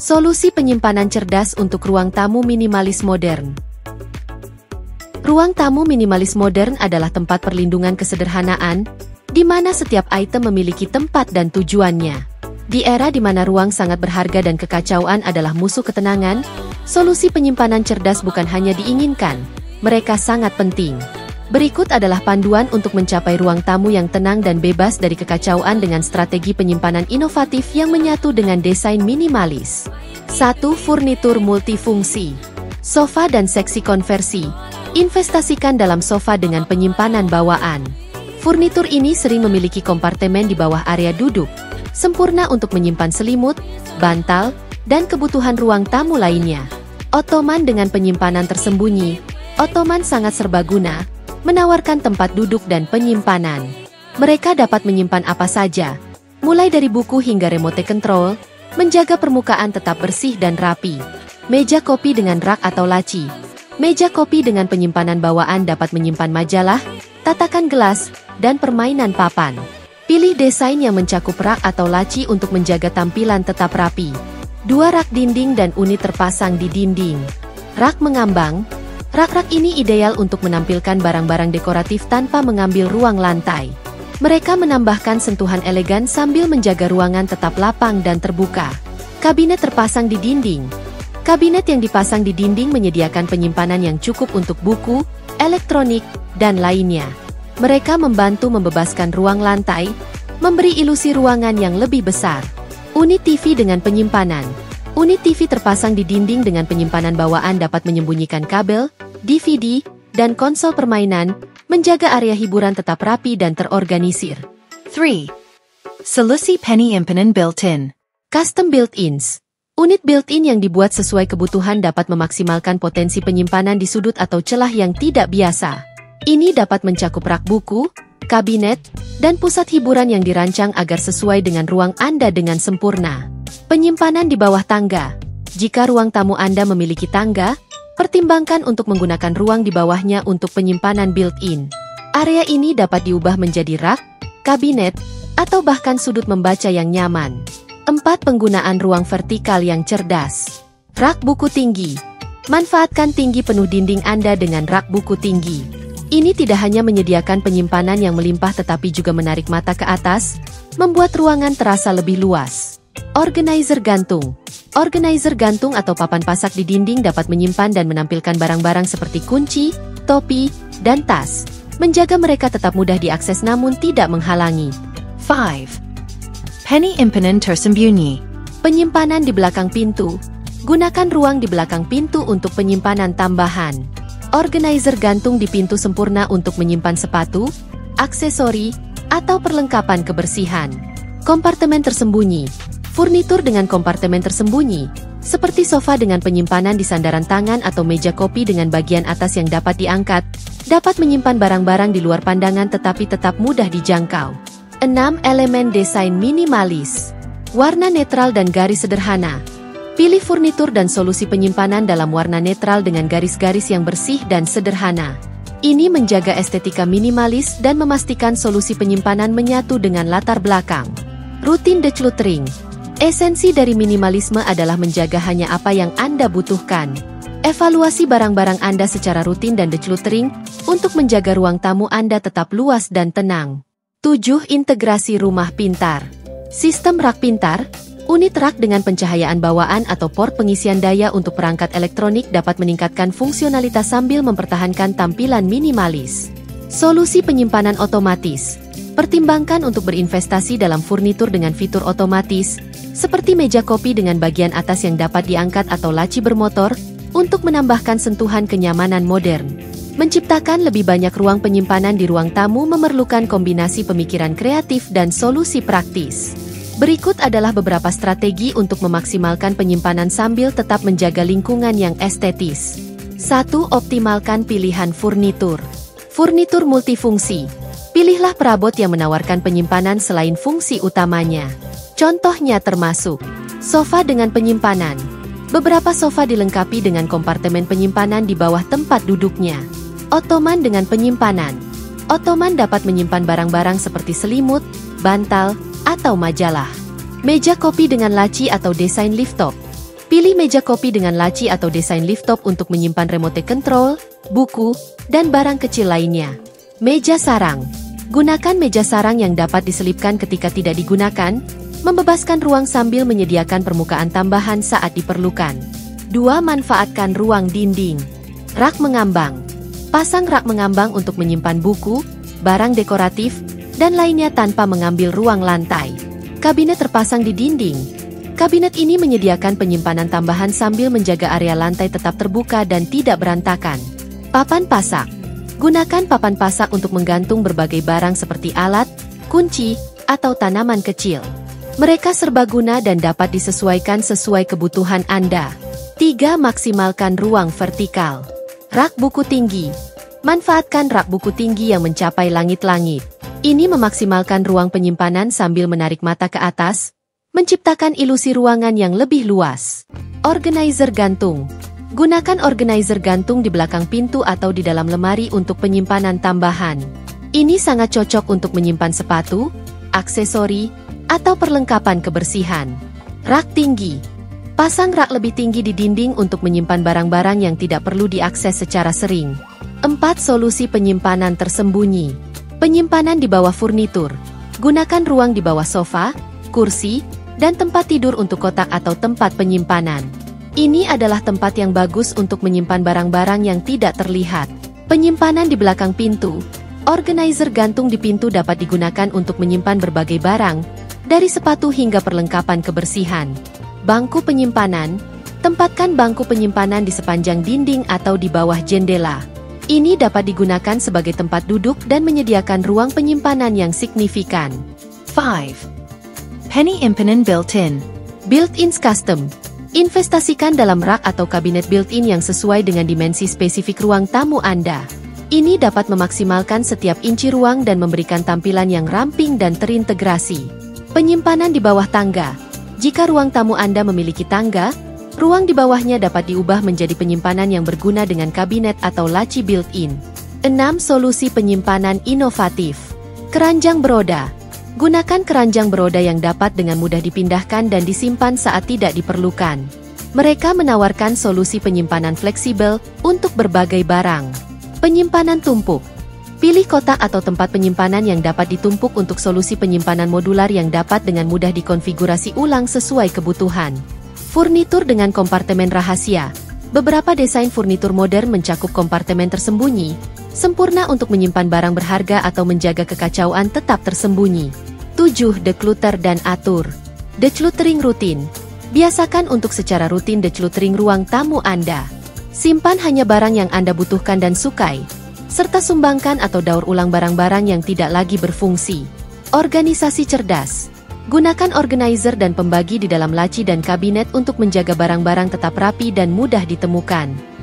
Solusi penyimpanan cerdas untuk ruang tamu minimalis modern. Ruang tamu minimalis modern adalah tempat perlindungan kesederhanaan, di mana setiap item memiliki tempat dan tujuannya. Di era di mana ruang sangat berharga dan kekacauan adalah musuh ketenangan, solusi penyimpanan cerdas bukan hanya diinginkan, mereka sangat penting. Berikut adalah panduan untuk mencapai ruang tamu yang tenang dan bebas dari kekacauan dengan strategi penyimpanan inovatif yang menyatu dengan desain minimalis. 1. Furnitur multifungsi. Sofa dan seksi konversi. Investasikan dalam sofa dengan penyimpanan bawaan. Furnitur ini sering memiliki kompartemen di bawah area duduk, sempurna untuk menyimpan selimut, bantal, dan kebutuhan ruang tamu lainnya. Ottoman dengan penyimpanan tersembunyi. Ottoman sangat serbaguna, menawarkan tempat duduk dan penyimpanan. Mereka dapat menyimpan apa saja, mulai dari buku hingga remote control, menjaga permukaan tetap bersih dan rapi. Meja kopi dengan rak atau laci. Meja kopi dengan penyimpanan bawaan dapat menyimpan majalah, tatakan gelas, dan permainan papan. Pilih desain yang mencakup rak atau laci untuk menjaga tampilan tetap rapi. 2 rak dinding dan unit terpasang di dinding. Rak mengambang. Rak-rak ini ideal untuk menampilkan barang-barang dekoratif tanpa mengambil ruang lantai. Mereka menambahkan sentuhan elegan sambil menjaga ruangan tetap lapang dan terbuka. Kabinet terpasang di dinding. Kabinet yang dipasang di dinding menyediakan penyimpanan yang cukup untuk buku, elektronik, dan lainnya. Mereka membantu membebaskan ruang lantai, memberi ilusi ruangan yang lebih besar. Unit TV dengan penyimpanan. Unit TV terpasang di dinding dengan penyimpanan bawaan dapat menyembunyikan kabel, DVD, dan konsol permainan, menjaga area hiburan tetap rapi dan terorganisir. 3. Solusi Penny Impian Built-in. Custom built-ins. Unit built-in yang dibuat sesuai kebutuhan dapat memaksimalkan potensi penyimpanan di sudut atau celah yang tidak biasa. Ini dapat mencakup rak buku, kabinet, dan pusat hiburan yang dirancang agar sesuai dengan ruang Anda dengan sempurna. Penyimpanan di bawah tangga. Jika ruang tamu Anda memiliki tangga, pertimbangkan untuk menggunakan ruang di bawahnya untuk penyimpanan built-in. Area ini dapat diubah menjadi rak, kabinet, atau bahkan sudut membaca yang nyaman. 4. Penggunaan ruang vertikal yang cerdas. Rak buku tinggi. Manfaatkan tinggi penuh dinding Anda dengan rak buku tinggi. Ini tidak hanya menyediakan penyimpanan yang melimpah tetapi juga menarik mata ke atas, membuat ruangan terasa lebih luas. Organizer gantung. Organizer gantung atau papan pasak di dinding dapat menyimpan dan menampilkan barang-barang seperti kunci, topi, dan tas, menjaga mereka tetap mudah diakses namun tidak menghalangi. 5. Penny Impian tersembunyi. Penyimpanan di belakang pintu. Gunakan ruang di belakang pintu untuk penyimpanan tambahan. Organizer gantung di pintu sempurna untuk menyimpan sepatu, aksesori, atau perlengkapan kebersihan. Kompartemen tersembunyi. Furnitur dengan kompartemen tersembunyi, seperti sofa dengan penyimpanan di sandaran tangan atau meja kopi dengan bagian atas yang dapat diangkat, dapat menyimpan barang-barang di luar pandangan tetapi tetap mudah dijangkau. 6. Elemen desain minimalis. Warna netral dan garis sederhana. Pilih furnitur dan solusi penyimpanan dalam warna netral dengan garis-garis yang bersih dan sederhana. Ini menjaga estetika minimalis dan memastikan solusi penyimpanan menyatu dengan latar belakang. Rutin decluttering. Esensi dari minimalisme adalah menjaga hanya apa yang Anda butuhkan. Evaluasi barang-barang Anda secara rutin dan decluttering untuk menjaga ruang tamu Anda tetap luas dan tenang. 7. Integrasi rumah pintar. Sistem rak pintar. Unit rak dengan pencahayaan bawaan atau port pengisian daya untuk perangkat elektronik dapat meningkatkan fungsionalitas sambil mempertahankan tampilan minimalis. Solusi penyimpanan otomatis. Pertimbangkan untuk berinvestasi dalam furnitur dengan fitur otomatis, seperti meja kopi dengan bagian atas yang dapat diangkat atau laci bermotor, untuk menambahkan sentuhan kenyamanan modern. Menciptakan lebih banyak ruang penyimpanan di ruang tamu memerlukan kombinasi pemikiran kreatif dan solusi praktis. Berikut adalah beberapa strategi untuk memaksimalkan penyimpanan sambil tetap menjaga lingkungan yang estetis. 1. Optimalkan pilihan furnitur. Furnitur multifungsi. Pilihlah perabot yang menawarkan penyimpanan selain fungsi utamanya. Contohnya termasuk sofa dengan penyimpanan. Beberapa sofa dilengkapi dengan kompartemen penyimpanan di bawah tempat duduknya. Ottoman dengan penyimpanan. Ottoman dapat menyimpan barang-barang seperti selimut, bantal, atau majalah. Meja kopi dengan laci atau desain lift top. Pilih meja kopi dengan laci atau desain lift-top untuk menyimpan remote control, buku, dan barang kecil lainnya. Meja sarang. Gunakan meja sarang yang dapat diselipkan ketika tidak digunakan, membebaskan ruang sambil menyediakan permukaan tambahan saat diperlukan. 2. Manfaatkan ruang dinding. Rak mengambang. Pasang rak mengambang untuk menyimpan buku, barang dekoratif, dan lainnya tanpa mengambil ruang lantai. Kabinet terpasang di dinding. Kabinet ini menyediakan penyimpanan tambahan sambil menjaga area lantai tetap terbuka dan tidak berantakan. Papan pasak. Gunakan papan pasak untuk menggantung berbagai barang seperti alat, kunci, atau tanaman kecil. Mereka serbaguna dan dapat disesuaikan sesuai kebutuhan Anda. 3. Maksimalkan ruang vertikal. Rak buku tinggi. Manfaatkan rak buku tinggi yang mencapai langit-langit. Ini memaksimalkan ruang penyimpanan sambil menarik mata ke atas, menciptakan ilusi ruangan yang lebih luas. Organizer gantung. Gunakan organizer gantung di belakang pintu atau di dalam lemari untuk penyimpanan tambahan. Ini sangat cocok untuk menyimpan sepatu, aksesori, atau perlengkapan kebersihan. Rak tinggi. Pasang rak lebih tinggi di dinding untuk menyimpan barang-barang yang tidak perlu diakses secara sering. 4. Solusi penyimpanan tersembunyi. Penyimpanan di bawah furnitur. Gunakan ruang di bawah sofa, kursi, dan tempat tidur untuk kotak atau tempat penyimpanan. Ini adalah tempat yang bagus untuk menyimpan barang-barang yang tidak terlihat. Penyimpanan di belakang pintu. Organizer gantung di pintu dapat digunakan untuk menyimpan berbagai barang, dari sepatu hingga perlengkapan kebersihan. Bangku penyimpanan. Tempatkan bangku penyimpanan di sepanjang dinding atau di bawah jendela. Ini dapat digunakan sebagai tempat duduk dan menyediakan ruang penyimpanan yang signifikan. 5. Penny impenon built-in. Built-in custom. Investasikan dalam rak atau kabinet built-in yang sesuai dengan dimensi spesifik ruang tamu Anda. Ini dapat memaksimalkan setiap inci ruang dan memberikan tampilan yang ramping dan terintegrasi. Penyimpanan di bawah tangga. Jika ruang tamu Anda memiliki tangga, ruang di bawahnya dapat diubah menjadi penyimpanan yang berguna dengan kabinet atau laci built-in. 6. Solusi penyimpanan inovatif. Keranjang beroda. Gunakan keranjang beroda yang dapat dengan mudah dipindahkan dan disimpan saat tidak diperlukan. Mereka menawarkan solusi penyimpanan fleksibel untuk berbagai barang. Penyimpanan tumpuk. Pilih kotak atau tempat penyimpanan yang dapat ditumpuk untuk solusi penyimpanan modular yang dapat dengan mudah dikonfigurasi ulang sesuai kebutuhan. Furnitur dengan kompartemen rahasia. Beberapa desain furnitur modern mencakup kompartemen tersembunyi, sempurna untuk menyimpan barang berharga atau menjaga kekacauan tetap tersembunyi. 7. Declutter dan atur. Decluttering rutin. Biasakan untuk secara rutin decluttering ruang tamu Anda. Simpan hanya barang yang Anda butuhkan dan sukai, serta sumbangkan atau daur ulang barang-barang yang tidak lagi berfungsi. Organisasi cerdas. Gunakan organizer dan pembagi di dalam laci dan kabinet untuk menjaga barang-barang tetap rapi dan mudah ditemukan.